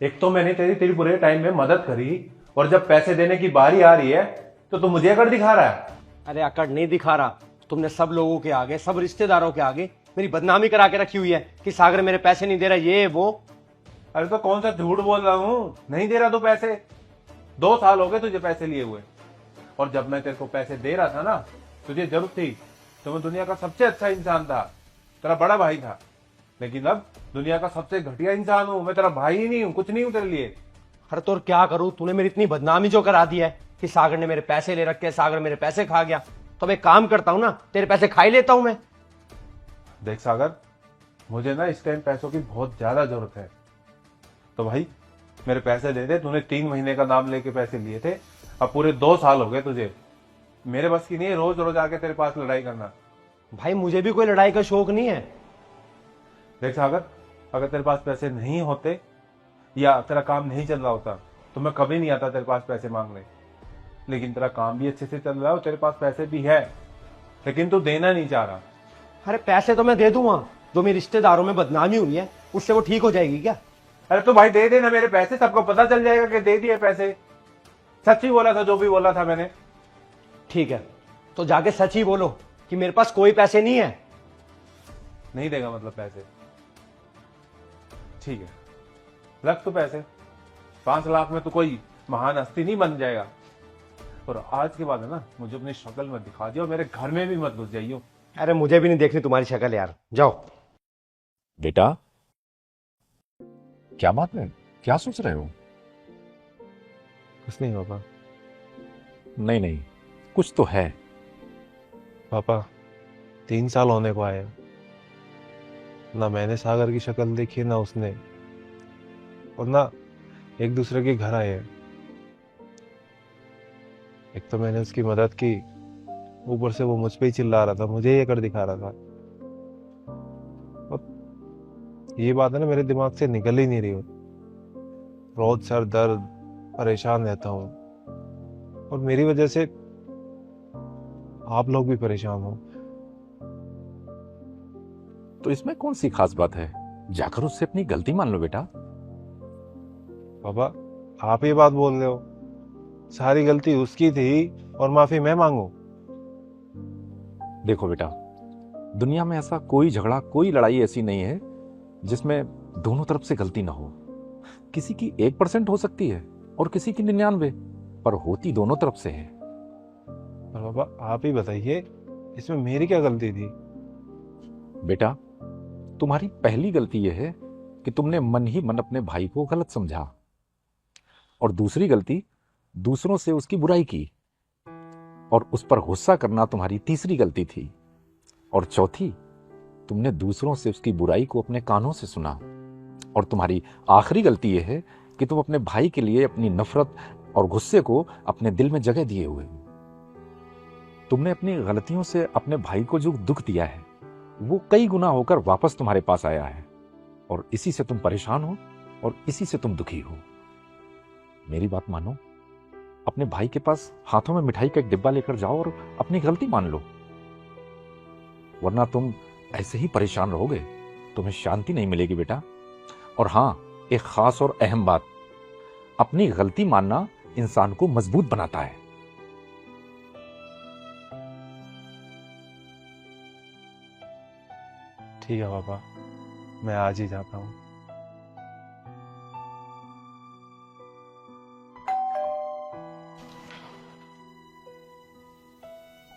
एक तो मैंने तेरी तेरी बुरे टाइम में मदद करी, और जब पैसे देने की बारी आ रही है तो तू मुझे अकड़ दिखा रहा है। अरे अकड़ नहीं दिखा रहा, तुमने सब लोगों के आगे, सब रिश्तेदारों के आगे मेरी बदनामी करा के रखी हुई है कि सागर मेरे पैसे नहीं दे रहा, ये वो। अरे तो कौन सा झूठ बोल रहा हूँ, नहीं दे रहा तू पैसे। 2 साल हो गए तुझे पैसे लिए हुए, और जब मैं तेरे को पैसे दे रहा था ना, तुझे जरूरत थी तो मैं दुनिया का सबसे अच्छा इंसान था, तेरा बड़ा भाई था। लेकिन अब दुनिया का सबसे घटिया इंसान हूं, मैं तेरा भाई ही नहीं हूं, कुछ नहीं हूं तेरे लिए। अरे तो और क्या करूं, तूने मेरी इतनी बदनामी जो करा दी है कि सागर ने मेरे पैसे ले रखे, सागर मेरे पैसे खा गया। तो अब एक काम करता हूं ना, तेरे पैसे खा ही लेता हूं मैं। देख सागर, मुझे ना इस टाइम पैसों की बहुत ज्यादा जरूरत है, तो भाई मेरे पैसे दे दे। तूने 3 महीने का नाम लेके पैसे लिए थे, अब पूरे 2 साल हो गए तुझे। मेरे बस की नहीं है रोज रोज आके तेरे पास लड़ाई करना। भाई मुझे भी कोई लड़ाई का शौक नहीं है। देख सागर, अगर तेरे पास पैसे नहीं होते या तेरा काम नहीं चल रहा होता तो मैं कभी नहीं आता तेरे पास पैसे मांगने। लेकिन तेरा काम भी अच्छे से चल रहा है और तेरे पास पैसे भी है, लेकिन तू देना नहीं चाह रहा। अरे पैसे तो मैं दे दूंगा, जो मेरे रिश्तेदारों में बदनामी हुई है उससे वो ठीक हो जाएगी क्या? अरे तो भाई दे देना मेरे पैसे, सबको पता चल जाएगा कि दे दिए पैसे। सच्ची बोला था जो भी बोला था मैंने। ठीक है, तो जाके सच ही बोलो कि मेरे पास कोई पैसे नहीं है। नहीं देगा मतलब पैसे? ठीक है, रख तू पैसे। 5 लाख में तो कोई महान हस्ती नहीं बन जाएगा। और आज के बाद है ना, मुझे अपनी शक्ल में दिखा दियो, मेरे घर में भी मत घुस जाइयो। अरे मुझे भी नहीं देखनी तुम्हारी शक्ल यार, जाओ। बेटा, क्या बात है? क्या सोच रहे हो? कुछ नहीं पापा। नहीं नहीं, कुछ तो है। पापा 3 साल होने को आए, ना मैंने सागर की शक्ल देखी ना उसने, और ना एक दूसरे के घर आए हैं। एक तो मैंने उसकी मदद की, ऊपर से वो मुझ पे ही चिल्ला रहा था, मुझे ही कर दिखा रहा था। और ये बात है ना, मेरे दिमाग से निकल ही नहीं रही हो। रोज सर दर्द, परेशान रहता हूँ, और मेरी वजह से आप लोग भी परेशान हो। तो इसमें कौन सी खास बात है? जाकर उससे अपनी गलती मान लो बेटा। पापा आप ये बात बोल रहे हो, सारी गलती उसकी थी और माफी मैं मांगू? देखो बेटा, दुनिया में ऐसा कोई झगड़ा, कोई लड़ाई ऐसी नहीं है जिसमें दोनों तरफ से गलती ना हो। किसी की 1% हो सकती है और किसी की 99, पर होती दोनों तरफ से है। और पापा आप ही बताइए, इसमें मेरी क्या गलती थी? बेटा, तुम्हारी पहली गलती यह है कि तुमने मन ही मन अपने भाई को गलत समझा, और दूसरी गलती दूसरों से उसकी बुराई की, और उस पर गुस्सा करना तुम्हारी तीसरी गलती थी। और चौथी, तुमने दूसरों से उसकी बुराई को अपने कानों से सुना। और तुम्हारी आखिरी गलती यह है कि तुम अपने भाई के लिए अपनी नफरत और गुस्से को अपने दिल में जगह दिए हुए। तुमने अपनी गलतियों से अपने भाई को जो दुख दिया है वो कई गुना होकर वापस तुम्हारे पास आया है, और इसी से तुम परेशान हो और इसी से तुम दुखी हो। मेरी बात मानो, अपने भाई के पास हाथों में मिठाई का एक डिब्बा लेकर जाओ और अपनी गलती मान लो, वरना तुम ऐसे ही परेशान रहोगे, तुम्हें शांति नहीं मिलेगी बेटा। और हां, एक खास और अहम बात, अपनी गलती मानना इंसान को मजबूत बनाता है। ठीक है पापा, मैं आज ही जाता हूँ।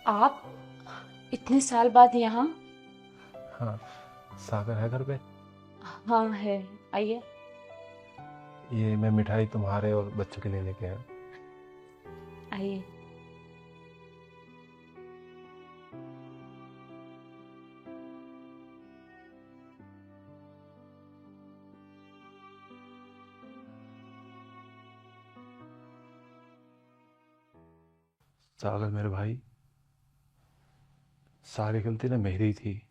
आप इतने साल बाद यहाँ? हाँ, सागर है घर पे? हाँ है, आइए। ये मैं मिठाई तुम्हारे और बच्चों के लिए लेके आया। आइए। सागर मेरे भाई, सारी गलती ना मेरी थी,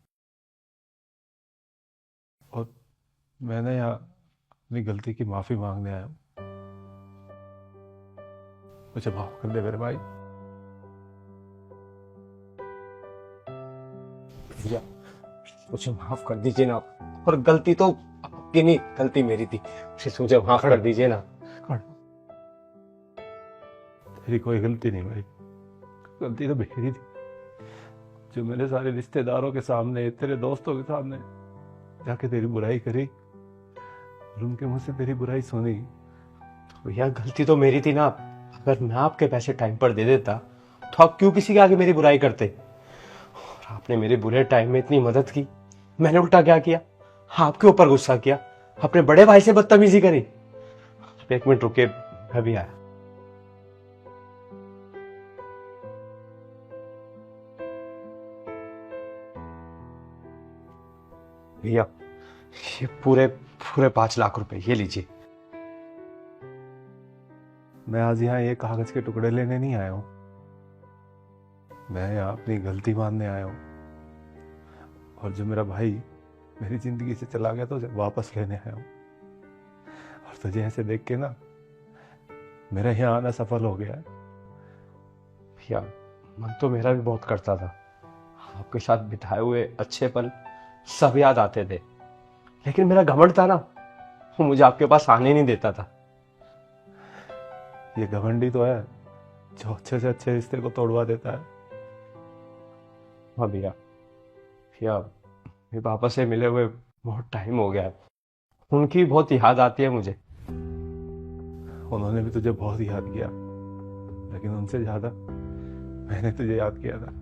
और मैंने यहाँ अपनी गलती की माफी मांगने आया हूँ। मुझे माफ कर दे मेरे भाई। भैया मुझे माफ कर दीजिए ना, और गलती तो कि नहीं, गलती मेरी थी, प्लीज मुझे माफ कर दीजिए ना। तेरी कोई गलती नहीं भाई, गलती तो मेरी थी जो मैंने सारे रिश्तेदारों के सामने, तेरे दोस्तों के सामने जाके तेरी बुराई करी और उनके मुंह से तेरी बुराई सुनी। भैया गलती तो मेरी थी ना, अगर मैं आपके पैसे टाइम पर दे देता तो आप क्यों किसी के आगे मेरी बुराई करते? और आपने मेरे बुरे टाइम में इतनी मदद की, मैंने उल्टा क्या किया? आपके ऊपर गुस्सा किया, अपने बड़े भाई से बदतमीजी करी। आप 1 मिनट रुके, मैं भी आया। भैया ये पूरे पूरे 5 लाख रुपए ये लीजिए। मैं आज यहाँ ये कागज के टुकड़े लेने नहीं आया हूँ, मैं यहाँ अपनी गलती मानने आया हूँ। और जो मेरा भाई मेरी जिंदगी से चला गया तो उसे वापस लेने आया हूँ। और तुझे ऐसे देख के ना मेरा यहाँ आना सफल हो गया है। भैया मन तो मेरा भी बहुत करता था, आपके साथ बिताए हुए अच्छे पल सब याद आते थे, लेकिन मेरा घमंड था ना, वो मुझे आपके पास आने नहीं देता था। ये घमंडी तो है जो अच्छे से अच्छे रिश्ते को तोड़वा देता है। हाँ भैया, भैया मेरे पापा से मिले हुए बहुत टाइम हो गया है, उनकी बहुत याद आती है मुझे। उन्होंने भी तुझे बहुत याद किया, लेकिन उनसे ज्यादा मैंने तुझे याद किया था।